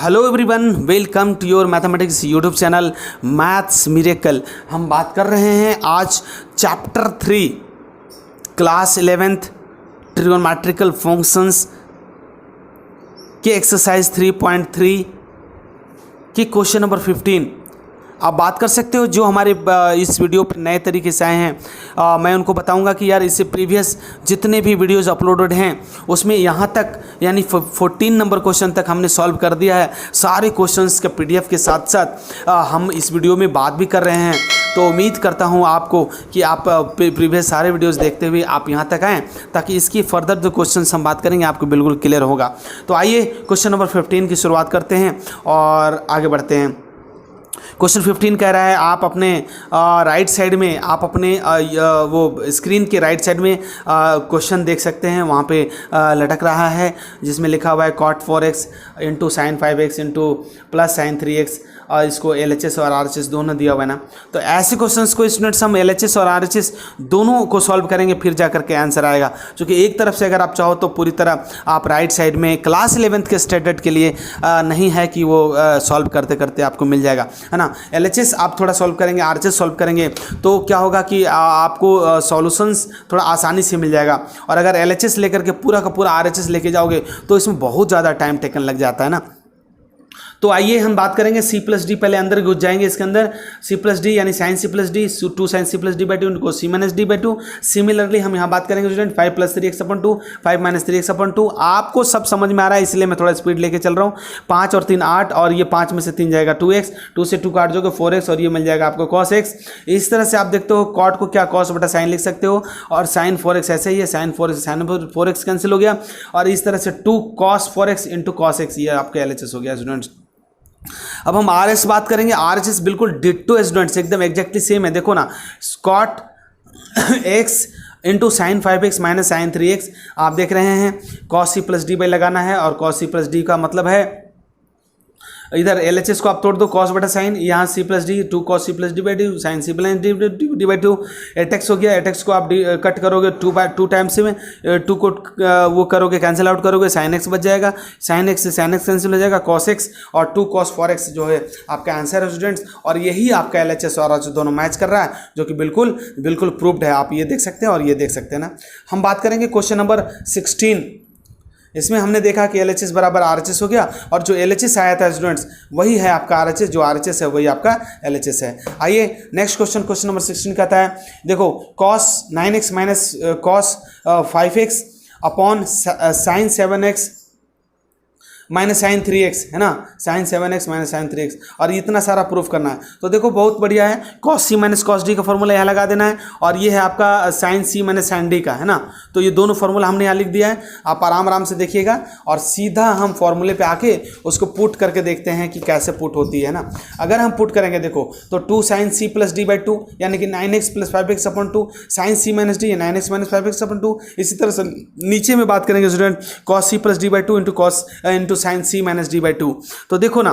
Hello everyone, welcome to your mathematics YouTube channel maths miracle. हम बात कर रहे हैं आज chapter 3 class 11th trigonometrical functions के एक्सरसाइज 3.3 की क्वेश्चन नंबर 15। आप बात कर सकते हो जो हमारे इस वीडियो पर नए तरीके से आए हैं, मैं उनको बताऊंगा कि यार इससे प्रीवियस जितने भी वीडियोस अपलोडेड हैं उसमें यहाँ तक यानी 14 नंबर क्वेश्चन तक हमने सॉल्व कर दिया है। सारे क्वेश्चंस के पीडीएफ के साथ साथ हम इस वीडियो में बात भी कर रहे हैं। तो उम्मीद करता हूँ आपको कि आप प्रीवियस सारे वीडियोस देखते हुए आप यहाँ तक आएँ ताकि इसकी फर्दर जो क्वेश्चंस हम बात करेंगे आपको बिल्कुल क्लियर होगा। तो आइए क्वेश्चन नंबर 15 की शुरुआत करते हैं और आगे बढ़ते हैं। क्वेश्चन 15 कह रहा है आप अपने राइट साइड में आप अपने वो स्क्रीन के राइट साइड में क्वेश्चन देख सकते हैं। वहाँ पे लटक रहा है जिसमें लिखा हुआ है cot 4x into sine 5x into plus sign 3x और इसको LHS और RHS दोनों दिया हुआ है ना। तो ऐसे क्वेश्चंस को स्टूडेंट्स हम LHS और RHS दोनों को सॉल्व करेंगे फिर जा करके आंसर आएगा। क्योंकि एक तरफ से अगर आप चाहो तो पूरी तरह आप राइट साइड में क्लास 11th के स्टैंडर्ड के लिए नहीं है कि वो सॉल्व करते करते आपको मिल जाएगा, है ना। LHS आप थोड़ा सॉल्व करेंगे, RHS सॉल्व करेंगे तो क्या होगा कि आपको सॉल्यूशंस थोड़ा आसानी से मिल जाएगा। और अगर LHS लेकर के पूरा का पूरा RHS लेके जाओगे तो इसमें बहुत ज़्यादा टाइम टेकन लग जाता है ना। तो आइए हम बात करेंगे C प्लस डी, पहले अंदर घुस जाएंगे इसके अंदर। C प्लस डी यानी sine C plus D, 2 sine C plus D by 2 इनको C minus D by 2। Similarly हम यहाँ बात करेंगे student 5 plus 3x upon 2, 5 minus 3x upon 2। आपको सब समझ में आ रहा है इसलिए मैं थोड़ा स्पीड लेके चल रहा हूँ। 5 और 3 8 और ये 5 में से 3 जाएगा 2x, 2 से 2 काट जोगे 4x और ये मिल जाएगा आपको cos x। इस तरह से आप देखते हो कॉट को क्या cos बटा साइन लिख सकते हो और साइन 4x ऐसे ही है, साइन 4x कैंसिल हो गया और इस तरह से 2 cos 4x into cos x ये आपके LHS हो गया स्टूडेंट्स। अब हम RHS बात करेंगे। RHS बिल्कुल डिट्टो है स्टूडेंट्स, एकदम एग्जैक्टली सेम है। देखो ना, cot x into sine 5x minus sine 3x आप देख रहे हैं। cos C plus D by लगाना है और cos C प्लस डी का मतलब है इधर LHS को आप तोड़ दो cos बटा साइन, यहाँ C plus D 2 cos C plus D by 2 sine C plus D by 2। एटेक्स हो गया, एटेक्स को आप कट करोगे 2 टाइम्स में 2 को वो करोगे कैंसिल आउट करोगे, साइन x बच जाएगा, साइन x से साइन x कैंसिल हो जाएगा, cos x और 2 cos 4x जो है आपका आंसर है स्टूडेंट्स। और यही आपका LHS और RHS दोनों मैच कर रहा है जो कि बिल्कुल बिल्कुल प्रूव्ड है। आप ये देख सकते हैं और ये देख सकते हैं ना। हम बात करेंगे क्वेश्चन नंबर 16। इसमें हमने देखा कि LHS बराबर RHS हो गया और जो LHS आया था स्टूडेंट्स वही है आपका RHS, जो RHS है वही आपका LHS है। आइए नेक्स्ट क्वेश्चन नंबर 16 कहता है देखो cos 9x minus cos 5x upon sine 7x minus sine 3x, है ना। Sign 7x minus sine 3x और इतना सारा प्रूफ करना है। तो देखो बहुत बढ़िया है, cos C minus cos D का फॉर्मूला यहाँ लगा देना है और ये है आपका sine C minus sine D का, है ना। तो ये दोनों फार्मूला हमने यहाँ लिख दिया है, आप आराम से देखिएगा और सीधा हम फॉर्मूले पे आके उसको पुट करके देखते हैं कि कैसे पुट होती है ना। अगर हम पुट करेंगे देखो तो 2 sine C plus D by 2 यानी कि 9x plus 5x upon 2, sine C minus D 9x minus 5x upon 2। इसी तरह से नीचे में बात करेंगे student cos C plus D by 2 into sine C minus D by 2। तो देखो ना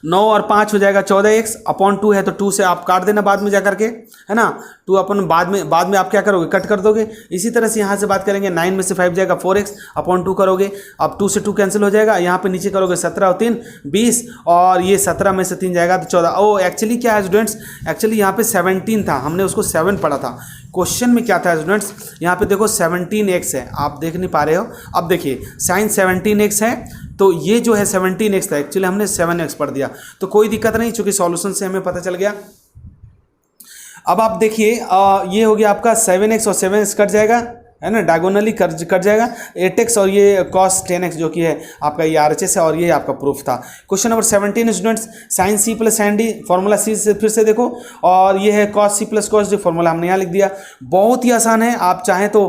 9 और 5 हो जाएगा 14x अपॉन 2 है तो 2 से आप काट देना बाद में जा करके, है ना। 2 अपन बाद में आप क्या करोगे कट कर दोगे। इसी तरह से यहाँ से बात करेंगे 9 में से 5 जाएगा 4x अपॉन 2 करोगे, अब 2 से 2 कैंसिल हो जाएगा। यहाँ पे नीचे करोगे 17 और 3 20 और ये 17 में से 3 जाएगा तो 14। ओ एक्चुअली क्या है स्टूडेंट्स, एक्चुअली यहाँ पे 17 था, हमने उसको 7 पढ़ा था। क्वेश्चन में क्या था स्टूडेंट्स, यहाँ पे देखो 17x है, आप देख नहीं पा रहे हो। अब देखिए साइन 17x है तो ये जो है 17x था, एक्चुअली हमने 7x पढ़ दिया तो कोई दिक्कत नहीं चूंकि सॉल्यूशन से हमें पता चल गया। अब आप देखिए ये हो गया आपका 7x और 7x कट जाएगा, है ना, डायगोनली कट जाएगा 8x और ये cos 10x जो कि है आपका ये RHS है और ये आपका प्रूफ था। Question number 17 students sine C plus sine D formula C से फिर से देखो और ये है cos C plus cos D formula हमने यहाँ लिख दिया। बहुत ही आसान है, आप चाहें तो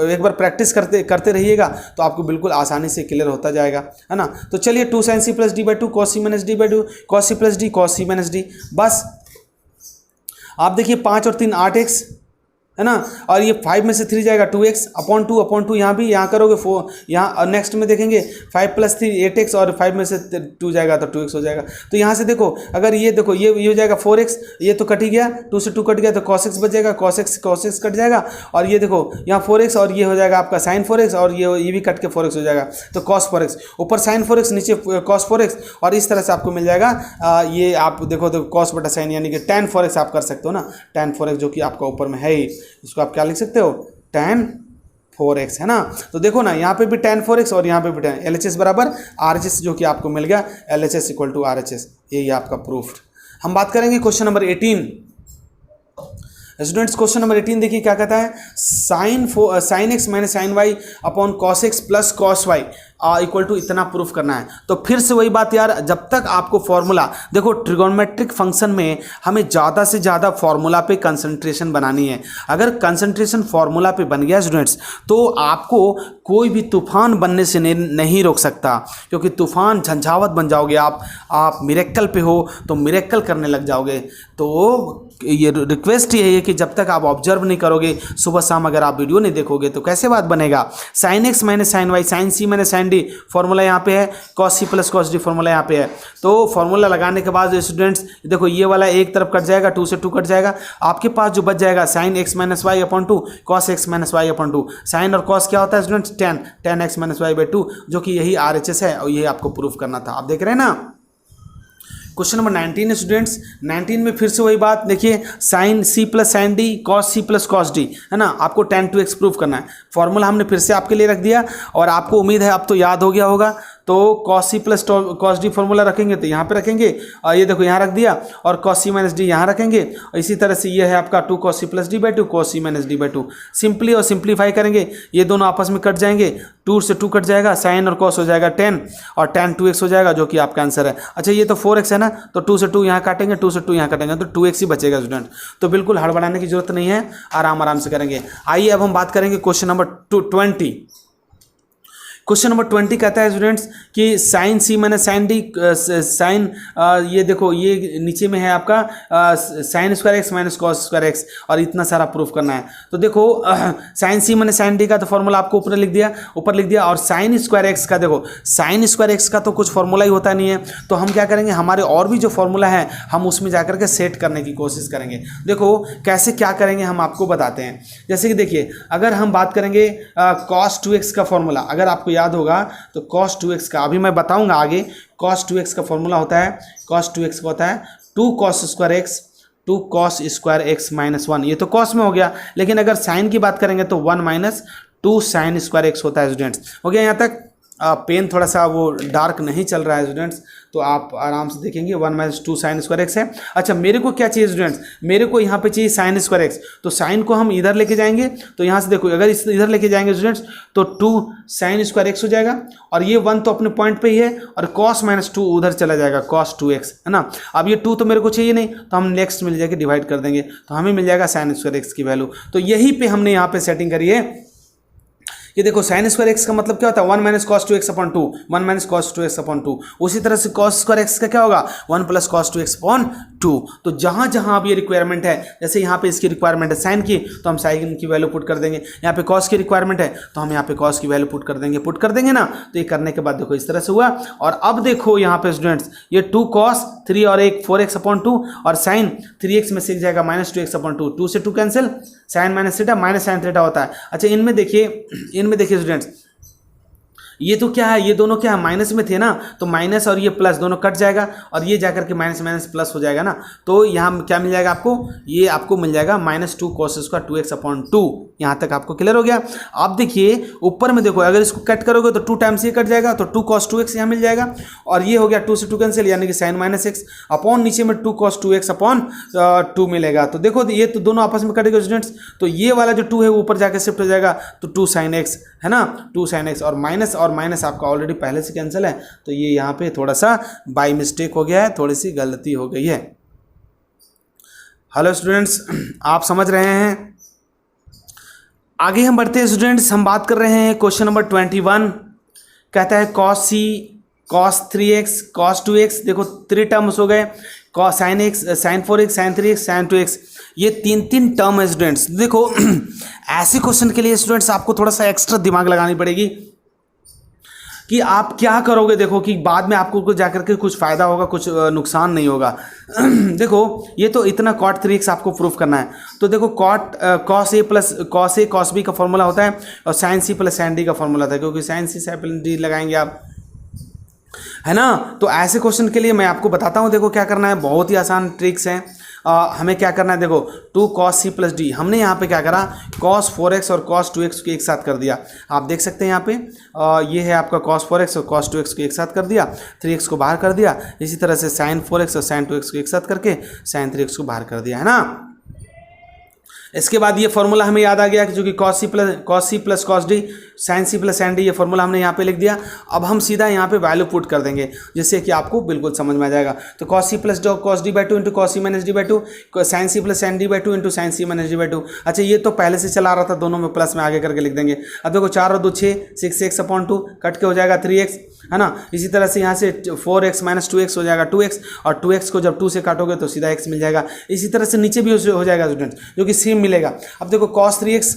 एक बार प्रैक्टिस करते रहिएगा तो आपको बिल्कुल आसानी से क्लियर होता जाएगा, है ना। तो चलिए 2 sine C plus D by 2 cos C minus D by 2 cos C plus D cos C minus D। बस आप देखिए 5 और 3 8x, है ना। और ये 5 में से 3 जाएगा 2x अपॉन 2 यहाँ भी यहाँ करोगे 4, यहाँ नेक्स्ट में देखेंगे 5 + 3 8x और 5 में से 2 जाएगा तो 2x हो जाएगा। तो यहाँ से देखो अगर ये देखो ये हो जाएगा 4x, ये तो कट ही गया, 2 से 2 कट गया तो cos x बच जाएगा, cos x कट जाएगा और ये देखो यहाँ 4x और ये हो जाएगा आपका sin 4x और ये भी कट के 4x हो जाएगा तो cos 4x, ऊपर sin 4x नीचे cos 4x और इस तरह से आपको मिल जाएगा ये आप देखो तो cos बटा sin यानी कि tan 4x आप कर सकते हो ना, tan 4x जो कि आपका ऊपर में है ही, इसको आप क्या लिख सकते हो tan 4x, है ना। तो देखो ना यहाँ पे भी tan 4x और यहाँ पे भी tan LHS बराबर RHS जो कि आपको मिल गया, LHS = RHS, यही आपका प्रूफ। हम बात करेंगे question number 18। Students question number 18 देखिए क्या कहता है, sin x minus sin y upon cos x plus cos y equal to इतना प्रूफ करना है। तो फिर से वही बात यार, जब तक आपको फॉर्मूला देखो ट्रिगोनोमेट्रिक फंक्शन में हमें ज़्यादा से ज़्यादा फॉर्मूला पे कंसंट्रेशन बनानी है। अगर कंसंट्रेशन फॉर्मूला पे बन गया स्टूडेंट्स तो आपको कोई भी तूफान बनने से नहीं रोक सकता, क्योंकि तूफान झंझावत बन जाओगे आप मिरेक्कल पे हो तो मिरेक्कल करने लग जाओगे। तो ये रिक्वेस्ट ये है कि जब तक आप ऑब्जर्व नहीं करोगे, सुबह शाम अगर आप वीडियो नहीं देखोगे तो कैसे बात बनेगा। sin x minus sin y, sin c minus sin d formula यहाँ पे है, cos c plus cos d formula यहाँ पे है। तो फॉर्मूला लगाने के बाद स्टूडेंट्स देखो ये वाला एक तरफ कट जाएगा, 2 से 2 कट जाएगा, आपके पास जो बच जाएगा sin x minus y upon 2 cos x minus y upon 2। Sine और cos क्या होता है students, tan x minus y by 2, जो कि यही RHS है और यही आपको प्रूफ करना था। आप देख रहे हैं ना। क्वेश्चन नंबर 19 स्टूडेंट्स, 19 में फिर से वही बात देखिए, sin c plus sin d cos c plus cos d, है ना। आपको tan 2x प्रूफ करना है। फॉर्मूला हमने फिर से आपके लिए रख दिया और आपको उम्मीद है अब तो याद हो गया होगा। तो cos c plus cos d formula रखेंगे तो यहाँ पे रखेंगे और ये देखो यहाँ रख दिया और cos c माइनस डी यहाँ रखेंगे और इसी तरह से ये है आपका 2 cos c plus D by 2 cos c minus D by 2। Simply और सिंप्लीफाई करेंगे, ये दोनों आपस में कट जाएंगे, 2 से 2 कट जाएगा, साइन और cos हो जाएगा 10 और tan 2x हो जाएगा जो कि आपका आंसर है। अच्छा ये तो 4x है ना, तो 2 से 2 यहाँ काटेंगे, 2 से 2 यहाँ काटेंगे तो 2x ही बचेगा स्टूडेंट। तो बिल्कुल हड़बड़ाने की जरूरत नहीं है, आराम से करेंगे। आइए अब हम बात करेंगे क्वेश्चन नंबर 20। क्वेश्चन नंबर 20 कहता है स्टूडेंट्स कि sin c minus sin d sine ये देखो ये नीचे में है आपका sin square x minus cos square x और इतना सारा प्रूफ करना है। तो देखो sin c minus sin d का तो फॉर्मूला आपको ऊपर लिख दिया और sin स्क्वायर x का देखो sin स्क्वायर x का तो कुछ फॉर्मूला ही होता नहीं है। तो हम क्या करेंगे, हमारे और भी जो फॉर्मूला है हम उसमें जाकर के सेट करने की कोशिश करेंगे। देखो कैसे क्या करेंगे हम आपको बताते हैं। जैसे कि देखिए अगर हम बात करेंगे cos 2x का फॉर्मूला, अगर आपको याद होगा तो cos 2x का अभी मैं बताऊंगा आगे। cos 2x का फॉर्मूला होता है, cos 2x का होता है 2 cos square x 2 cos square x minus 1, ये तो cos में हो गया। लेकिन अगर साइन की बात करेंगे तो 1 माइनस 2 साइन स्क्वायर x होता है स्टूडेंट्स। हो गया यहाँ तक। पेन थोड़ा सा वो डार्क नहीं चल रहा है स्टूडेंट्स, तो आप आराम से देखेंगे 1 माइनस 2 साइन स्क्वायर एक्स है। अच्छा मेरे को क्या चाहिए स्टूडेंट्स, मेरे को यहाँ पे चाहिए साइन स्क्वायर एक्स, तो साइन को हम इधर लेके जाएंगे। तो यहाँ से देखो अगर इधर लेके जाएंगे स्टूडेंट्स तो 2 साइन स्क्वायर एक्स हो जाएगा और ये 1 तो अपने पॉइंट पे ही है और cos माइनस 2 उधर चला जाएगा cos 2x, है ना। अब ये 2 तो मेरे को चाहिए नहीं, तो हम नेक्स्ट मिल जाएगा डिवाइड कर देंगे तो हमें मिल जाएगा साइन स्क्वायर एक्स की वैल्यू। तो यहीं पे हमने यहाँ पे सेटिंग करी है। ये देखो साइन स्क्वायर एक्स का मतलब क्या होता है 1 minus cos 2x upon 2, 1 minus cos 2x upon 2। उसी तरह से cos स्क्वायर एक्स का क्या होगा 1 प्लस cos 2x अपॉन 2। तो जहाँ जहाँ अब ये रिक्वायरमेंट है, जैसे यहाँ पे इसकी रिक्वायरमेंट है साइन की तो हम साइन की वैल्यू पुट कर देंगे, यहाँ पे cos की रिक्वायरमेंट है तो हम यहाँ पे cos की वैल्यू पुट कर देंगे ना। तो ये करने के बाद देखो इस तरह से हुआ। और अब देखो यहाँ पे स्टूडेंट्स ये 2 cos 3 और 1 4x अपॉन 2 और साइन 3x में से जाएगा माइनस 2x अपॉन 2, 2 से 2 cancel, sine minus theta minus sine theta होता है। अच्छा इनमें देखिए स्टूडेंट्स ये तो क्या है, ये दोनों क्या है माइनस में थे ना, तो माइनस और ये प्लस दोनों कट जाएगा और ये जाकर के माइनस माइनस प्लस हो जाएगा ना। तो यहाँ क्या मिल जाएगा आपको, ये आपको मिल जाएगा minus 2 cos square 2x upon 2। यहाँ तक आपको क्लियर हो गया। अब देखिए ऊपर में देखो अगर इसको कट करोगे तो 2 टाइम्स ये कट जाएगा तो 2 cos 2x यहाँ मिल जाएगा और ये हो गया 2 से 2 कैंसिल यानी कि साइन माइनस एक्स अपॉन नीचे में 2 cos 2x अपॉन 2 मिलेगा। तो देखो ये तो दोनों आपस में कटेगा स्टूडेंट्स, तो ये वाला जो 2 है वो ऊपर जाकर शिफ्ट हो जाएगा तो 2 sin x, है ना, 2 sin x और माइनस आपका ऑलरेडी पहले से कैंसिल है। तो ये यहाँ पे थोड़ा सा बाय मिस्टेक हो गया है, थोड़ी सी गलती हो गई है। हेलो स्टूडेंट्स, आप समझ रहे हैं। आगे हम बढ़ते हैं स्टूडेंट्स, हम बात कर रहे हैं क्वेश्चन नंबर 21। कहता है cos c cos 3x cos 2x, देखो 3 टर्म्स हो गए, cos sin x sin 4x sin 3x sin 2x। ये 3 टर्म है स्टूडेंट्स। देखो ऐसे क्वेश्चन के लिए स्टूडेंट्स आपको थोड़ा सा एक्स्ट्रा दिमाग लगानी पड़ेगी कि आप क्या करोगे। देखो कि बाद में आपको कुछ जाकर के कुछ फ़ायदा होगा, कुछ नुकसान नहीं होगा। देखो ये तो इतना cot 3x आपको प्रूफ करना है। तो देखो cos a plus cos a cos b का फॉर्मूला होता है और sin c plus sin d का फॉर्मूला होता है, क्योंकि sin c sin d लगाएंगे आप, है ना। तो ऐसे क्वेश्चन के लिए मैं आपको बताता हूँ। देखो क्या करना है, बहुत ही आसान ट्रिक्स हैं। हमें क्या करना है, देखो 2 cos c प्लस डी, हमने यहाँ पे क्या करा, cos 4x और cos 2x को एक साथ कर दिया। आप देख सकते हैं यहाँ पे ये है आपका cos 4x और cos 2x को एक साथ कर दिया, 3x को बाहर कर दिया। इसी तरह से sin 4x और sin 2x को एक साथ करके sin 3x को बाहर कर दिया, है ना। इसके बाद ये फॉर्मूला हमें याद आ गया कि जो कि cos c plus cos d sin c plus sin d, ये फॉर्मूला हमने यहाँ पे लिख दिया। अब हम सीधा यहाँ पे वैल्यू पुट कर देंगे जिससे कि आपको बिल्कुल समझ में आ जाएगा। तो cos c plus cos d by 2 into cos c minus d by 2, sin c plus sin d by 2 into sin c minus d by 2। अच्छा ये तो पहले से चला रहा था, दोनों में प्लस में आगे करके लिख देंगे। अब देखो 4 और 2 6, 6x अपॉन 2 कट के हो जाएगा 3x, है ना। इसी तरह से यहाँ से 4x माइनस 2x हो जाएगा 2x, और 2x को जब 2 से काटोगे तो सीधा x मिल जाएगा। इसी तरह से नीचे भी हो जाएगा स्टूडेंट्स, जो कि सेम मिलेगा। अब देखो cos 3x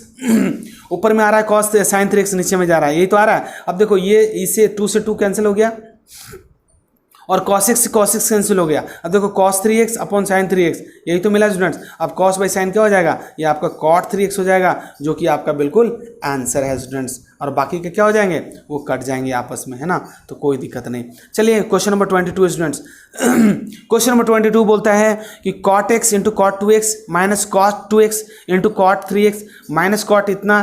ऊपर में आ रहा है, cos sin 3x नीचे में जा रहा है, यही तो आ रहा है। अब देखो ये इससे 2 से 2 कैंसिल हो गया और cos x से cos x कैंसिल हो गया। अब देखो cos 3x upon sin 3x, यही तो मिला स्टूडेंट्स। अब cos बाई sin क्या हो जाएगा, ये आपका cot 3x हो जाएगा, जो कि आपका बिल्कुल आंसर है स्टूडेंट्स। और बाकी के क्या हो जाएंगे, वो कट जाएंगे आपस में, है ना। तो कोई दिक्कत नहीं। चलिए question number 22 students. Question number 22 बोलता है कि cot x into cot 2x minus cot 2x into cot 3x minus cot इतना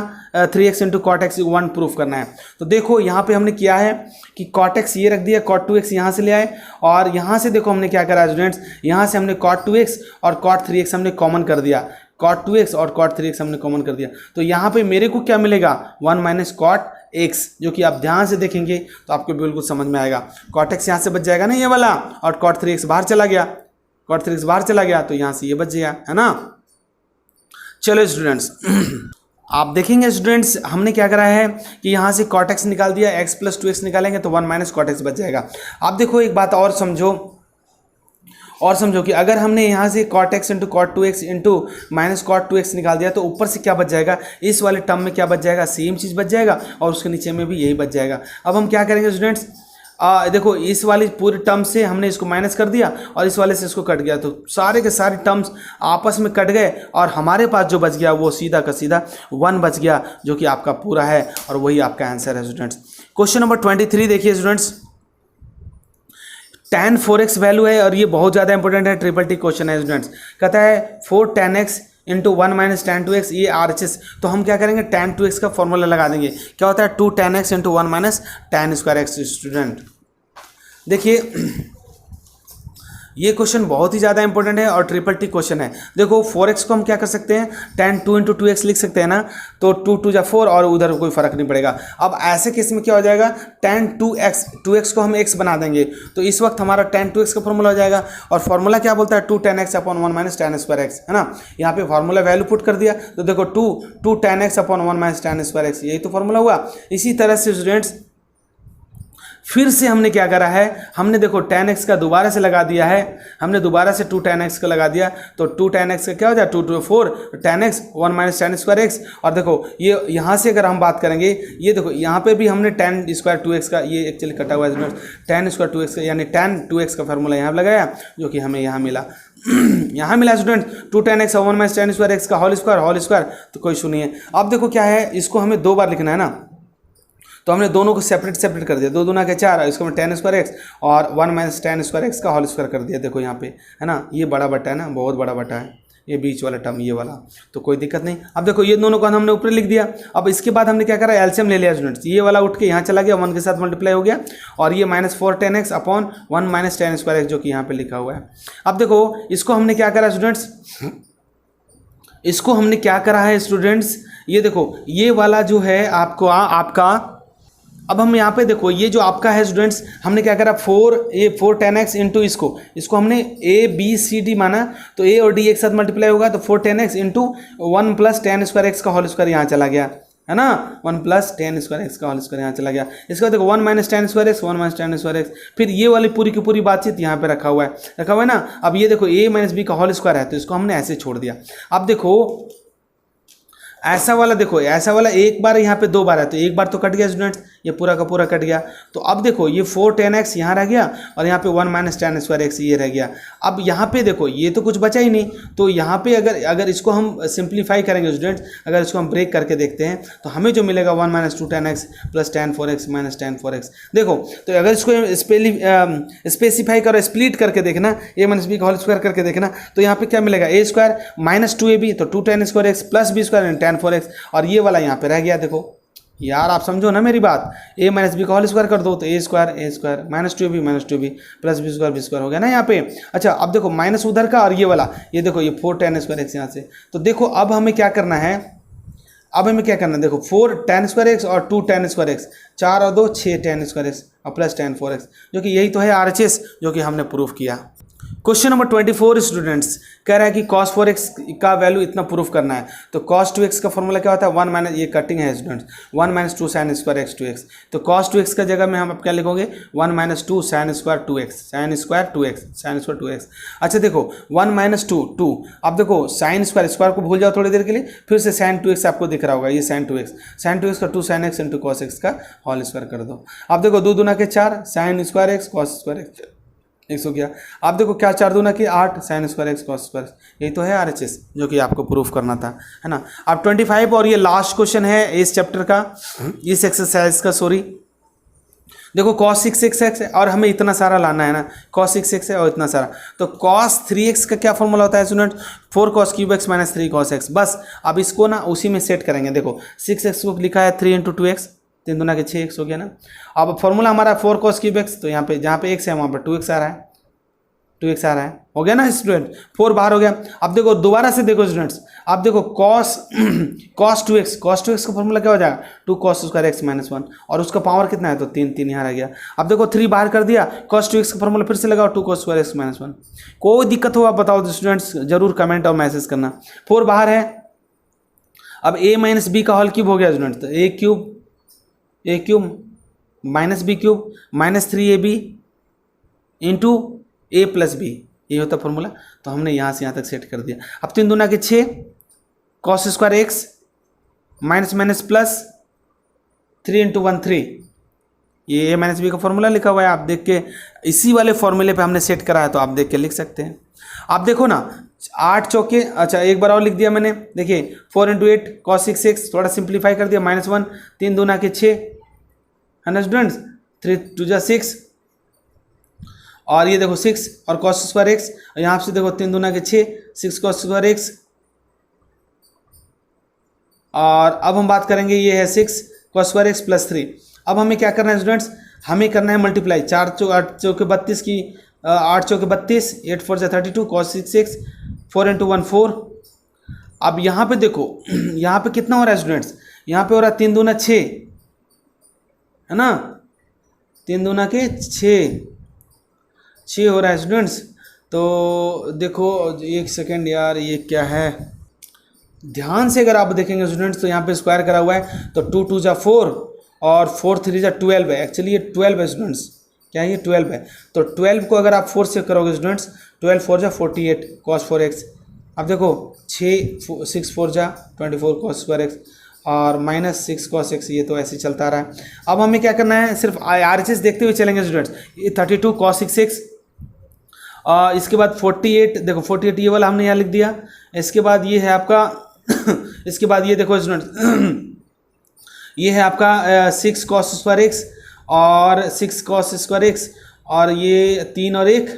3x into cot x 1 proof करना है। तो देखो यहाँ पे हमने किया है कि cot x ये रख दिया, cot 2x यहाँ से ले आए, और यहाँ से देखो हमने क्या करा स्टूडेंट्स, यहाँ से हमने cot 2x और cot 3x हमने कॉमन कर दिया, cot 2x और cot 3x हमने कॉमन कर दिया। तो यहाँ पे मेरे को क्या मिलेगा, 1 माइनस cot x, जो कि आप ध्यान से देखेंगे तो आपको बिल्कुल समझ में आएगा। cot x यहाँ से बच जाएगा ना ये वाला, और cot 3x बाहर चला गया, cot 3x बाहर चला गया, तो यहाँ से ये बच गया, है ना। चलो स्टूडेंट्स आप देखेंगे स्टूडेंट्स, हमने क्या करा है कि यहाँ से cot x निकाल दिया, x प्लस 2x निकालेंगे तो 1 माइनस cot x बच जाएगा। आप देखो एक बात और समझो कि अगर हमने यहाँ से cot x into cot 2x into minus cot 2x निकाल दिया तो ऊपर से क्या बच जाएगा, इस वाले टर्म में क्या बच जाएगा, सेम चीज़ बच जाएगा, और उसके नीचे में भी यही बच जाएगा। अब हम क्या करेंगे स्टूडेंट्स, देखो इस वाली पूरे टर्म से हमने इसको माइनस कर दिया और इस वाले से इसको कट गया, तो सारे के सारे टर्म्स आपस में कट गए और हमारे पास जो बच गया वो सीधा का सीधा 1 बच गया, जो कि आपका पूरा है और वही आपका आंसर है स्टूडेंट्स। क्वेश्चन नंबर 23 देखिए स्टूडेंट्स। tan 4x वैल्यू है और ये बहुत ज़्यादा इंपॉर्टेंट है, ट्रिपल टी क्वेश्चन है स्टूडेंट्स। कहता है 4 tan x into 1 minus tan 2x, ये RHS। तो हम क्या करेंगे, tan 2x का फॉर्मूला लगा देंगे। क्या होता है 2 tan x into 1 minus tan square x। Student देखिए ये क्वेश्चन बहुत ही ज़्यादा इंपॉर्टेंट है और ट्रिपल टी क्वेश्चन है। देखो 4x को हम क्या कर सकते हैं, tan 2 इंटू 2x लिख सकते हैं ना, तो 2 2 जा 4 और उधर कोई फर्क नहीं पड़ेगा। अब ऐसे केस में क्या हो जाएगा, tan 2x को हम x बना देंगे, तो इस वक्त हमारा tan 2x का फॉर्मूला हो जाएगा। और फॉर्मूला क्या बोलता है, 2 tan x upon 1 minus tan square x, है ना। यहाँ पे फॉर्मूला वैल्यू पुट कर दिया, तो देखो 2 tan x upon 1 minus tan square x, यही तो फॉर्मूला हुआ। इसी तरह से स्टूडेंट्स फिर से हमने क्या करा है, हमने देखो tan x का दोबारा से लगा दिया है, हमने दोबारा से 2 tan x का लगा दिया, तो 2 tan x का क्या हो जाए, 2 2 4 tan x 1 minus tan square x। और देखो ये यहाँ से अगर हम बात करेंगे, ये देखो यहाँ पे भी हमने tan स्क्वायर 2x का, ये एक्चुअली कटा हुआ है tan स्क्वायर 2x का, यानी tan 2x का फॉर्मूला यहाँ लगाया, जो कि हमें यहाँ मिला। यहाँ मिला student 2 tan x 1 minus tan square x का होल स्क्वायर, तो कोई इशू नहीं है। अब देखो क्या है, इसको हमें 2 बार लिखना है ना, तो हमने दोनों को सेपरेट कर दिया, 2 दूना के 4, इसको हमने tan स्क्वायर x और 1 माइनस tan स्क्वायर x का होल स्क्वायर कर दिया। देखो यहाँ पे है ना, ये बड़ा बटा है ना, बहुत बड़ा बटा है, ये बीच वाला टर्म ये वाला, तो कोई दिक्कत नहीं। अब देखो ये दोनों को हमने ऊपर लिख दिया। अब इसके बाद हमने क्या करा, एलसीएम ले लिया स्टूडेंट्स, ये वाला उठ के यहाँ चला गया, 1 के साथ मल्टीप्लाई हो गया, और ये minus 4 tan x upon 1 minus tan square x, जो कि यहाँ पे लिखा हुआ है। अब देखो इसको हमने क्या करा स्टूडेंट्स, इसको हमने क्या करा है स्टूडेंट्स, ये देखो ये वाला जो है आपका अब हम यहाँ पे देखो ये जो आपका है स्टूडेंट्स, हमने क्या करा 4 tan x इंटू इसको हमने a b c d माना, तो a और d एक साथ मल्टीप्लाई होगा, तो 4 tan x into 1 plus tan square x का होल स्क्वायर यहाँ चला गया, है ना, 1 प्लस टेन स्क्वायर एक्स का होल स्क्वायर यहाँ चला गया। इसके बाद देखो 1 minus ten square x, 1 minus ten square x, फिर ये वाली पूरी की पूरी बातचीत यहाँ पे रखा हुआ है ना। अब ये देखो a माइनस बी का होल स्क्वायर है तो इसको हमने ऐसे छोड़ दिया। अब देखो ऐसा वाला, देखो ऐसा वाला एक बार यहाँ पे दो बार है तो एक बार तो कट गया स्टूडेंट्स, ये पूरा का पूरा कट गया। तो अब देखो ये 4 tan x यहाँ रह गया और यहाँ पे 1 माइनस टेन स्क्वायर एक्स ये रह गया। अब यहाँ पे देखो ये तो कुछ बचा ही नहीं, तो यहाँ पे अगर इसको हम सिंप्लीफाई करेंगे स्टूडेंट्स, अगर इसको हम ब्रेक करके देखते हैं तो हमें जो मिलेगा 1 minus 2 tan x plus tan 4x minus tan 4x। देखो तो अगर इसको स्पेसिफाई करो, स्प्लिट करके देखना, a माइनस बी का होल स्क्वायर करके देखना, तो यहाँ पे क्या मिलेगा, a स्क्वायर माइनस 2ab तो 2 tan square x plus b square tan 4x, और ये वाला यहाँ पे रह गया। देखो यार आप समझो ना मेरी बात, a माइनस बी का होल स्क्वायर कर दो तो a square minus 2b plus b square हो गया ना यहाँ पे। अच्छा अब देखो माइनस उधर का और ये वाला, ये देखो ये 4 tan स्क्वायर एक्स यहाँ से। तो देखो अब हमें क्या करना है, देखो 4 tan स्क्वायर एक्स और 2 tan स्क्वायर एक्स, 4 और 2 6 tan स्क्वायर एक्स और प्लस tan 4x, जो कि यही तो है RHS जो कि हमने प्रूफ किया। क्वेश्चन नंबर 24 स्टूडेंट्स कह रहा है कि cos 4x का वैल्यू इतना प्रूफ करना है। तो cos 2x का फॉर्मूला क्या होता है, 1 माइनस, ये कटिंग है students, 1 minus 2 sine square x 2x। तो cos 2x का जगह में हम अब क्या लिखोगे, 1 माइनस 2 साइन स्क्वायर 2x। अच्छा देखो 1 माइनस 2 अब देखो साइन स्क्वायर को भूल जाओ थोड़ी देर के लिए, फिर से साइन 2x आपको दिख रहा होगा, ये साइन 2x का 2 sine x into cos x का होल स्क्वायर कर दो। अब देखो 2 दूना के 4 sine square x cos square x x हो गया। आप देखो क्या 4 दूना की 8 sine square x cos square, यही तो है RHS जो कि आपको प्रूफ करना था, है ना। अब 25 और ये लास्ट क्वेश्चन है इस चैप्टर का, इस एक्सरसाइज का, सॉरी। देखो cos 6x है और हमें इतना सारा लाना है ना, cos 6x है और इतना सारा, तो cos 3x का क्या फॉर्मूला होता है student, 4 cos cube x minus 3 cos x। बस अब इसको ना उसी में सेट करेंगे। देखो 6x को लिखा है 3 इंटू 2x, 3 दूना के 6x हो गया ना। अब फॉर्मूला हमारा 4 cos क्यूब एक्स, तो यहाँ पे जहाँ पे x है वहाँ पे 2x आ रहा है, 2x आ रहा है, हो गया ना स्टूडेंट, 4 बाहर हो गया। अब देखो दोबारा से देखो स्टूडेंट्स, अब देखो cos 2x का फॉर्मूला क्या हो जाएगा, 2 cos स्क्वायर एक्स माइनस 1, और उसका पावर कितना है तो 3 यहाँ रह गया। अब देखो 3 बाहर कर दिया, cos 2x का फॉर्मूला फिर से लगाओ, 2 cos स्क्वायर एक्स माइनस 1। कोई दिक्कत हो आप बताओ स्टूडेंट्स, जरूर कमेंट और मैसेज करना। 4 बाहर है, अब a माइनस बी का होल क्यूब हो गया स्टूडेंट, तो a cube minus B cube minus 3ab into a plus B, ये होता फॉर्मूला। तो हमने यहाँ से यहाँ तक सेट कर दिया। अब 3 दूना के 6 cos square x minus plus 3 into 1 3, ये a माइनस बी का फॉर्मूला लिखा हुआ है, आप देख के इसी वाले फॉर्मूले पे हमने सेट करा है, तो आप देख के लिख सकते हैं। आप देखो ना 8 चौके, अच्छा एक बार और लिख दिया मैंने, देखिए 4 इंटू 8 cos 6x, थोड़ा सिंप्लीफाई कर दिया, -1, 3 दूना के 6 है ना स्टूडेंट्स, 3 2 जा 6, और ये देखो 6 और cos स्क्वायर एक्स, और यहाँ से देखो 3 दूना के 6 cos स्क्वायर एक्स, और अब हम बात करेंगे ये है 6 cos स्क्वायर एक्स प्लस 3। अब हमें क्या करना है स्टूडेंट्स, हमें करना है मल्टीप्लाई, 4 चौके 32 की 8 चौके 32, 8 4 जा 32 cos 6x, 4 इंटू 1 4। अब यहाँ पे देखो यहाँ पे कितना हो रहा है स्टूडेंट्स, यहाँ पे हो रहा है 3 दूना 6, है ना, 3 दूना के 6 हो रहा है स्टूडेंट्स। तो देखो एक सेकेंड यार, ये क्या है, ध्यान से अगर आप देखेंगे स्टूडेंट्स तो यहाँ पे स्क्वायर करा हुआ है, तो 2 2 जा 4 और 4 3 जा 12 है, एक्चुअली ये 12 है स्टूडेंट्स, क्या है ये 12 है। तो 12 को अगर आप 4 से करोगे स्टूडेंट्स, 12 4 जा 48 cos 4x। अब देखो 6 4 जा 24 cos स्क्वायर एक्स और -6 cos x, ये तो ऐसे चलता रहा है। अब हमें क्या करना है, सिर्फ RHS देखते हुए चलेंगे स्टूडेंट्स। ये 32 cos 6x, इसके बाद 48, देखो 48 ये वाला हमने यहाँ लिख दिया। इसके बाद ये है आपका इसके बाद ये देखो स्टूडेंट्स ये है आपका 6 cos स्क्वायर एक्स और 6 cos स्क्वायर एक्स, और ये 3 और 1,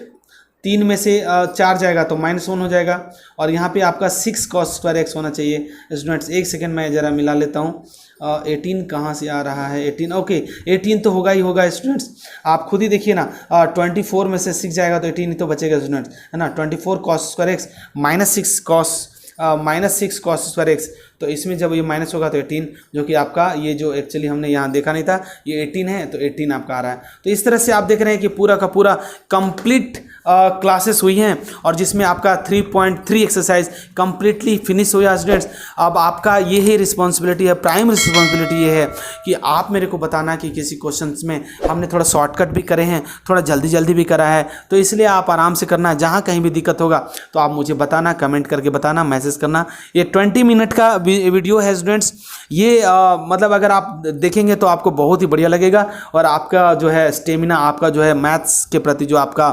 3 में से 4 जाएगा तो -1 हो जाएगा, और यहाँ पे आपका 6 cos स्क्वायर एक्स होना चाहिए स्टूडेंट्स। एक सेकंड मैं ज़रा मिला लेता हूँ, 18 कहाँ से आ रहा है, 18 ओके 18 तो होगा ही होगा स्टूडेंट्स, आप खुद ही देखिए ना, 24 में से 6 जाएगा तो 18 ही तो बचेगा स्टूडेंट्स, है ना। 24 cos square x -6 cos square x, तो इसमें जब ये माइनस होगा तो 18, जो कि आपका ये जो एक्चुअली हमने यहाँ देखा नहीं था, ये 18 है तो 18 आपका आ रहा है। तो इस तरह से आप देख रहे हैं कि पूरा का पूरा कंप्लीट क्लासेस हुई हैं और जिसमें आपका 3.3 एक्सरसाइज कंप्लीटली फिनिश हुआ स्टूडेंट्स। अब आपका ये ही रिस्पॉन्सिबिलिटी है, प्राइम रिस्पॉन्सिबिलिटी ये है कि आप मेरे को बताना कि किसी क्वेश्चंस में हमने थोड़ा शॉर्टकट भी करे हैं, थोड़ा जल्दी जल्दी भी करा है, तो इसलिए आप आराम से करना। जहाँ कहीं भी दिक्कत होगा तो आप मुझे बताना, कमेंट करके बताना, मैसेज करना। ये 20 मिनट का वीडियो है स्टूडेंट्स। ये मतलब अगर आप देखेंगे तो आपको बहुत ही बढ़िया लगेगा और आपका जो है स्टेमिना, आपका जो है मैथ्स के प्रति जो आपका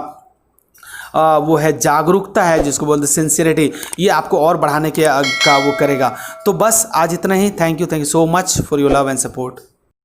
वो है जागरूकता है, जिसको बोलते हैं सिंसियरिटी, ये आपको और बढ़ाने के का वो करेगा। तो बस आज इतना ही। Thank you so much for your love and support.